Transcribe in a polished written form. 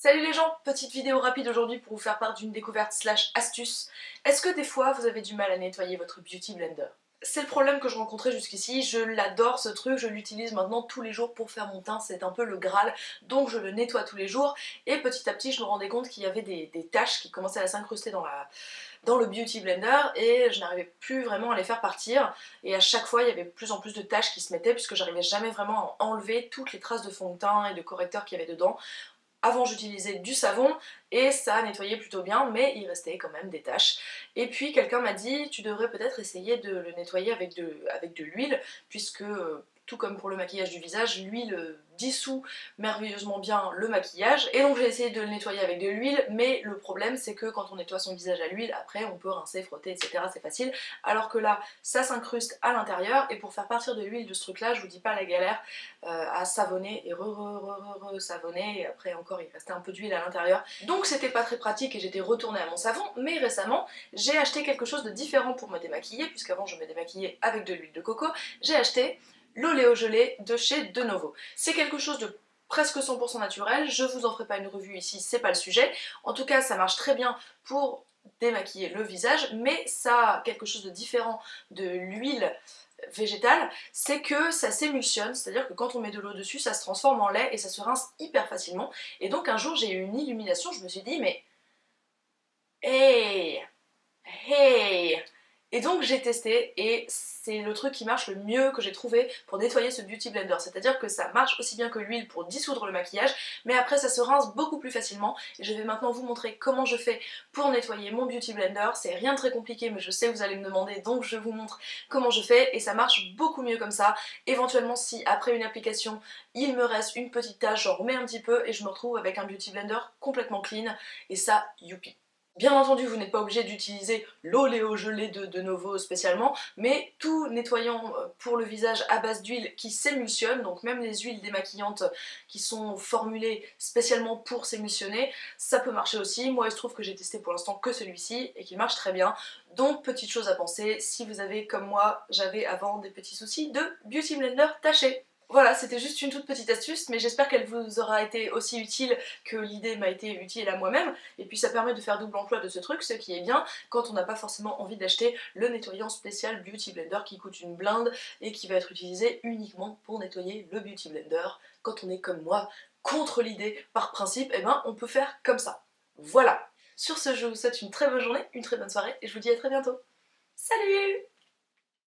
Salut les gens, petite vidéo rapide aujourd'hui pour vous faire part d'une découverte slash astuce. Est-ce que des fois vous avez du mal à nettoyer votre beauty blender? C'est le problème que je rencontrais jusqu'ici, je l'adore ce truc, je l'utilise maintenant tous les jours pour faire mon teint, c'est un peu le Graal, donc je le nettoie tous les jours et petit à petit je me rendais compte qu'il y avait des taches qui commençaient à s'incruster dans le beauty blender et je n'arrivais plus vraiment à les faire partir et à chaque fois il y avait de plus en plus de taches qui se mettaient puisque j'arrivais jamais vraiment à enlever toutes les traces de fond de teint et de correcteur qu'il y avait dedans. Avant j'utilisais du savon et ça nettoyait plutôt bien, mais il restait quand même des taches. Et puis quelqu'un m'a dit tu devrais peut-être essayer de le nettoyer avec de l'huile, puisque tout comme pour le maquillage du visage, l'huile dissout merveilleusement bien le maquillage. Et donc j'ai essayé de le nettoyer avec de l'huile, mais le problème c'est que quand on nettoie son visage à l'huile, après on peut rincer, frotter, etc. c'est facile, alors que là ça s'incruste à l'intérieur, et pour faire partir de l'huile de ce truc là, je vous dis pas la galère à savonner et savonner, et après encore il restait un peu d'huile à l'intérieur. Donc c'était pas très pratique et j'étais retournée à mon savon, mais récemment j'ai acheté quelque chose de différent pour me démaquiller, puisqu'avant je me démaquillais avec de l'huile de coco. J'ai acheté l'oléo gelé de chez De Novo. C'est quelque chose de presque 100% naturel, je vous en ferai pas une revue ici, c'est pas le sujet. En tout cas ça marche très bien pour démaquiller le visage, mais ça a quelque chose de différent de l'huile végétale, c'est que ça s'émulsionne, c'est-à-dire que quand on met de l'eau dessus, ça se transforme en lait et ça se rince hyper facilement. Et donc un jour j'ai eu une illumination, je me suis dit mais hey, hey. Et donc j'ai testé et c'est le truc qui marche le mieux que j'ai trouvé pour nettoyer ce beauty blender. C'est-à-dire que ça marche aussi bien que l'huile pour dissoudre le maquillage, mais après ça se rince beaucoup plus facilement. Et je vais maintenant vous montrer comment je fais pour nettoyer mon beauty blender. C'est rien de très compliqué, mais je sais que vous allez me demander, donc je vous montre comment je fais et ça marche beaucoup mieux comme ça. Éventuellement si après une application il me reste une petite tache, j'en remets un petit peu et je me retrouve avec un beauty blender complètement clean, et ça, youpi. Bien entendu, vous n'êtes pas obligé d'utiliser l'oléo gelé de Novo spécialement, mais tout nettoyant pour le visage à base d'huile qui s'émulsionne, donc même les huiles démaquillantes qui sont formulées spécialement pour s'émulsionner, ça peut marcher aussi. Moi il se trouve que j'ai testé pour l'instant que celui-ci et qu'il marche très bien. Donc petite chose à penser si vous avez comme moi, j'avais avant des petits soucis de beauty blender taché. Voilà, c'était juste une toute petite astuce, mais j'espère qu'elle vous aura été aussi utile que l'idée m'a été utile à moi-même. Et puis ça permet de faire double emploi de ce truc, ce qui est bien quand on n'a pas forcément envie d'acheter le nettoyant spécial Beauty Blender qui coûte une blinde et qui va être utilisé uniquement pour nettoyer le Beauty Blender. Quand on est comme moi, contre l'idée, par principe, eh ben on peut faire comme ça. Voilà. Sur ce, je vous souhaite une très bonne journée, une très bonne soirée, et je vous dis à très bientôt. Salut!